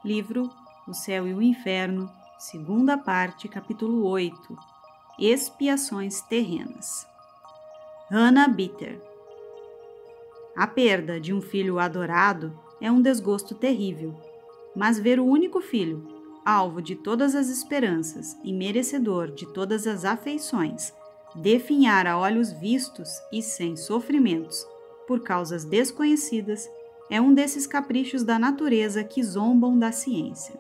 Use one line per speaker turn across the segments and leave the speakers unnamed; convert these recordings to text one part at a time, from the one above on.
Livro O Céu e o Inferno, segunda parte, capítulo 8. Expiações terrenas. Hannah Bitter. A perda de um filho adorado é um desgosto terrível, mas ver o único filho, alvo de todas as esperanças e merecedor de todas as afeições, definhar a olhos vistos e sem sofrimentos, por causas desconhecidas, é um desses caprichos da natureza que zombam da ciência.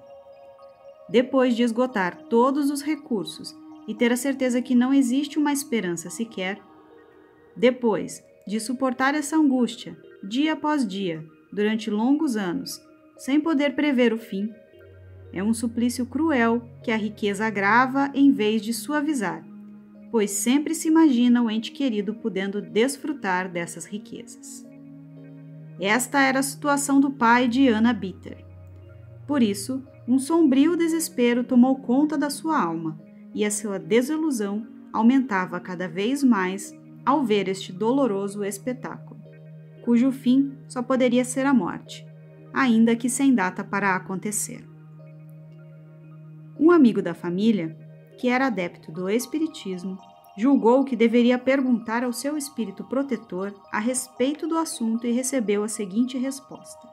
Depois de esgotar todos os recursos e ter a certeza que não existe uma esperança sequer, depois de suportar essa angústia, dia após dia, durante longos anos, sem poder prever o fim, é um suplício cruel que a riqueza agrava em vez de suavizar, pois sempre se imagina o ente querido podendo desfrutar dessas riquezas. Esta era a situação do pai de Hannah Bitter. Por isso, um sombrio desespero tomou conta da sua alma, e a sua desilusão aumentava cada vez mais ao ver este doloroso espetáculo, cujo fim só poderia ser a morte, ainda que sem data para acontecer. Um amigo da família, que era adepto do espiritismo, julgou que deveria perguntar ao seu espírito protetor a respeito do assunto e recebeu a seguinte resposta: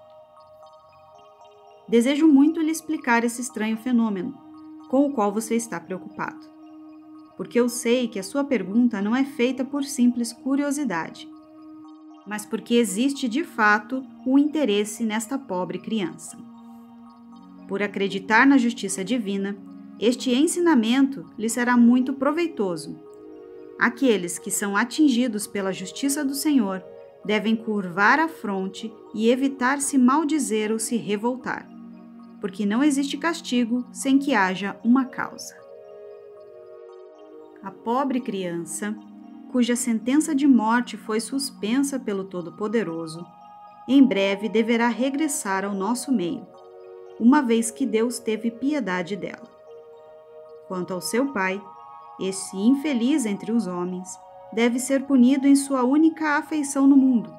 desejo muito lhe explicar esse estranho fenômeno, com o qual você está preocupado, porque eu sei que a sua pergunta não é feita por simples curiosidade, mas porque existe de fato um interesse nesta pobre criança. Por acreditar na justiça divina, este ensinamento lhe será muito proveitoso. Aqueles que são atingidos pela justiça do Senhor devem curvar a fronte e evitar se maldizer ou se revoltar, porque não existe castigo sem que haja uma causa. A pobre criança, cuja sentença de morte foi suspensa pelo Todo-Poderoso, em breve deverá regressar ao nosso meio, uma vez que Deus teve piedade dela. Quanto ao seu pai, esse infeliz entre os homens deve ser punido em sua única afeição no mundo,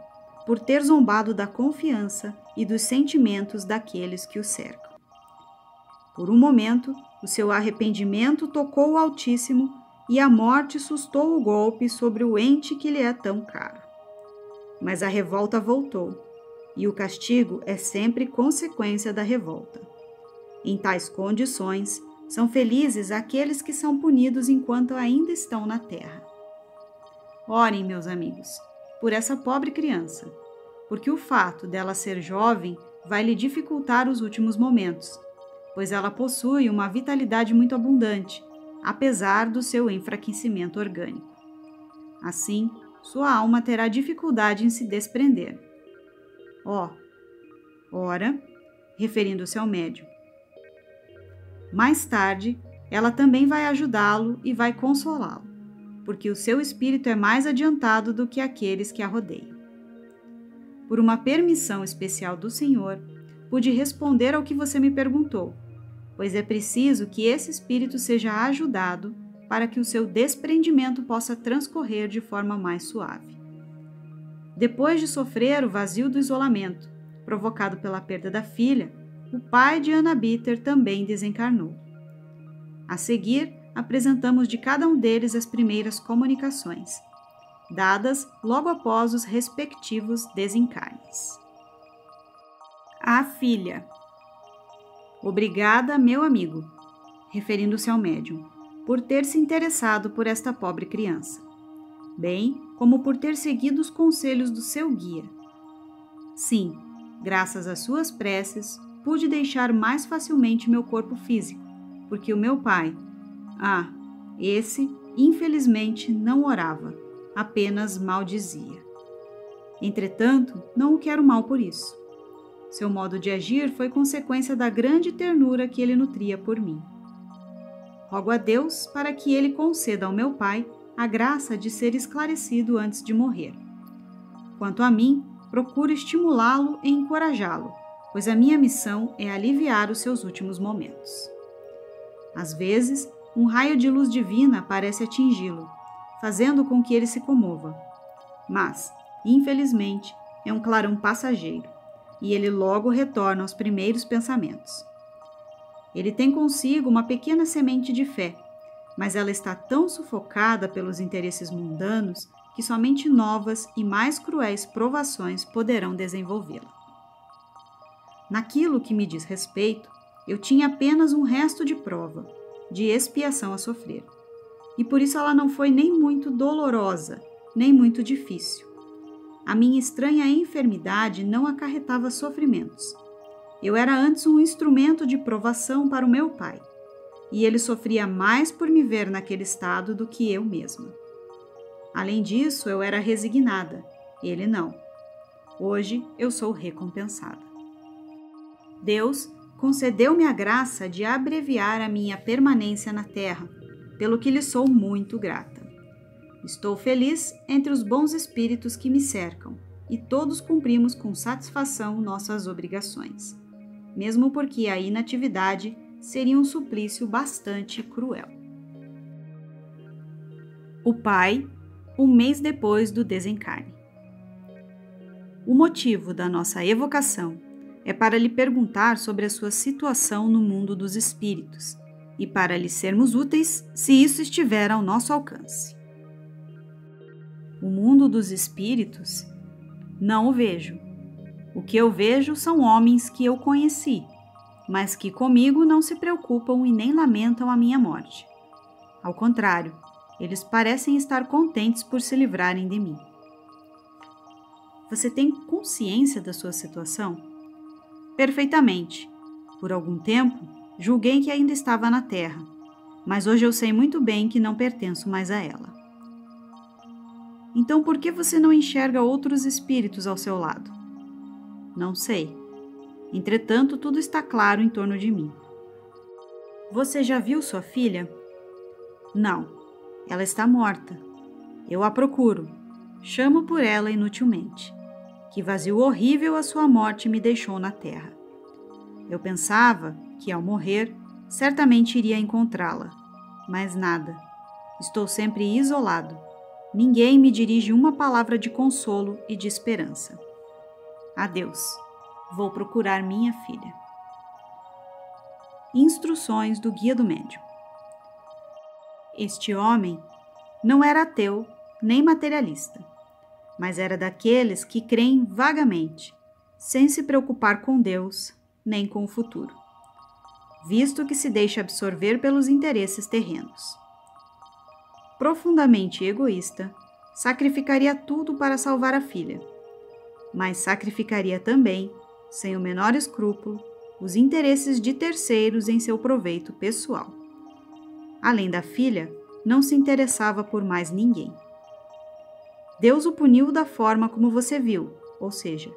por ter zombado da confiança e dos sentimentos daqueles que o cercam. Por um momento, o seu arrependimento tocou o Altíssimo e a morte sustou o golpe sobre o ente que lhe é tão caro. Mas a revolta voltou, e o castigo é sempre consequência da revolta. Em tais condições, são felizes aqueles que são punidos enquanto ainda estão na terra. Orem, meus amigos, por essa pobre criança, porque o fato dela ser jovem vai lhe dificultar os últimos momentos, pois ela possui uma vitalidade muito abundante, apesar do seu enfraquecimento orgânico. Assim, sua alma terá dificuldade em se desprender. Ora, referindo-se ao médium. Mais tarde, ela também vai ajudá-lo e vai consolá-lo, porque o seu espírito é mais adiantado do que aqueles que a rodeiam. Por uma permissão especial do Senhor, pude responder ao que você me perguntou, pois é preciso que esse espírito seja ajudado para que o seu desprendimento possa transcorrer de forma mais suave. Depois de sofrer o vazio do isolamento, provocado pela perda da filha, o pai de Hannah Bitter também desencarnou. A seguir, apresentamos de cada um deles as primeiras comunicações, dadas logo após os respectivos desencarnes. A filha. Obrigada, meu amigo, referindo-se ao médium, por ter se interessado por esta pobre criança, bem como por ter seguido os conselhos do seu guia. Sim, graças às suas preces, pude deixar mais facilmente meu corpo físico, porque o meu pai, esse, infelizmente, não orava, apenas maldizia. Entretanto, não o quero mal por isso. Seu modo de agir foi consequência da grande ternura que ele nutria por mim. Rogo a Deus para que ele conceda ao meu pai a graça de ser esclarecido antes de morrer. Quanto a mim, procuro estimulá-lo e encorajá-lo, pois a minha missão é aliviar os seus últimos momentos. Às vezes, um raio de luz divina parece atingi-lo, fazendo com que ele se comova. Mas, infelizmente, é um clarão passageiro, e ele logo retorna aos primeiros pensamentos. Ele tem consigo uma pequena semente de fé, mas ela está tão sufocada pelos interesses mundanos que somente novas e mais cruéis provações poderão desenvolvê-la. Naquilo que me diz respeito, eu tinha apenas um resto de prova, de expiação a sofrer. E por isso ela não foi nem muito dolorosa, nem muito difícil. A minha estranha enfermidade não acarretava sofrimentos. Eu era antes um instrumento de provação para o meu pai, e ele sofria mais por me ver naquele estado do que eu mesma. Além disso, eu era resignada, ele não. Hoje eu sou recompensada. Deus concedeu-me a graça de abreviar a minha permanência na terra, pelo que lhe sou muito grata. Estou feliz entre os bons espíritos que me cercam, e todos cumprimos com satisfação nossas obrigações, mesmo porque a inatividade seria um suplício bastante cruel. O pai, um mês depois do desencarne. O motivo da nossa evocação é para lhe perguntar sobre a sua situação no mundo dos espíritos e para lhe sermos úteis se isso estiver ao nosso alcance. O mundo dos espíritos? Não o vejo. O que eu vejo são homens que eu conheci, mas que comigo não se preocupam e nem lamentam a minha morte. Ao contrário, eles parecem estar contentes por se livrarem de mim. Você tem consciência da sua situação? Perfeitamente. Por algum tempo, julguei que ainda estava na Terra, mas hoje eu sei muito bem que não pertenço mais a ela. Então, por que você não enxerga outros espíritos ao seu lado? Não sei. Entretanto, tudo está claro em torno de mim. Você já viu sua filha? Não. Ela está morta. Eu a procuro. Chamo por ela inutilmente. Que vazio horrível a sua morte me deixou na terra. Eu pensava que, ao morrer, certamente iria encontrá-la. Mas nada. Estou sempre isolado. Ninguém me dirige uma palavra de consolo e de esperança. Adeus. Vou procurar minha filha. Instruções do Guia do Médium. Este homem não era ateu nem materialista, mas era daqueles que creem vagamente, sem se preocupar com Deus nem com o futuro, visto que se deixa absorver pelos interesses terrenos. Profundamente egoísta, sacrificaria tudo para salvar a filha, mas sacrificaria também, sem o menor escrúpulo, os interesses de terceiros em seu proveito pessoal. Além da filha, não se interessava por mais ninguém. Deus o puniu da forma como você viu, ou seja,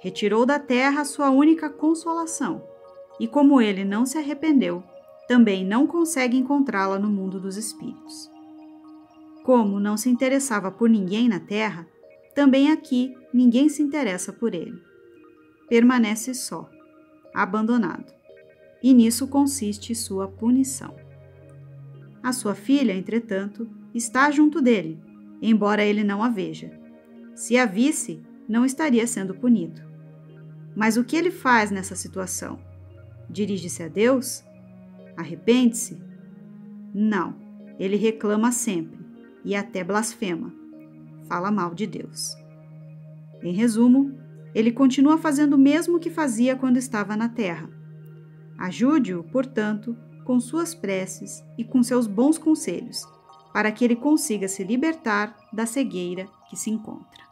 retirou da terra a sua única consolação, e como ele não se arrependeu, também não consegue encontrá-la no mundo dos espíritos. Como não se interessava por ninguém na terra, também aqui ninguém se interessa por ele. Permanece só, abandonado, e nisso consiste sua punição. A sua filha, entretanto, está junto dele, embora ele não a veja. Se a visse, não estaria sendo punido. Mas o que ele faz nessa situação? Dirige-se a Deus? Arrepende-se? Não, ele reclama sempre e até blasfema. Fala mal de Deus. Em resumo, ele continua fazendo o mesmo que fazia quando estava na terra. Ajude-o, portanto, com suas preces e com seus bons conselhos, para que ele consiga se libertar da cegueira que se encontra.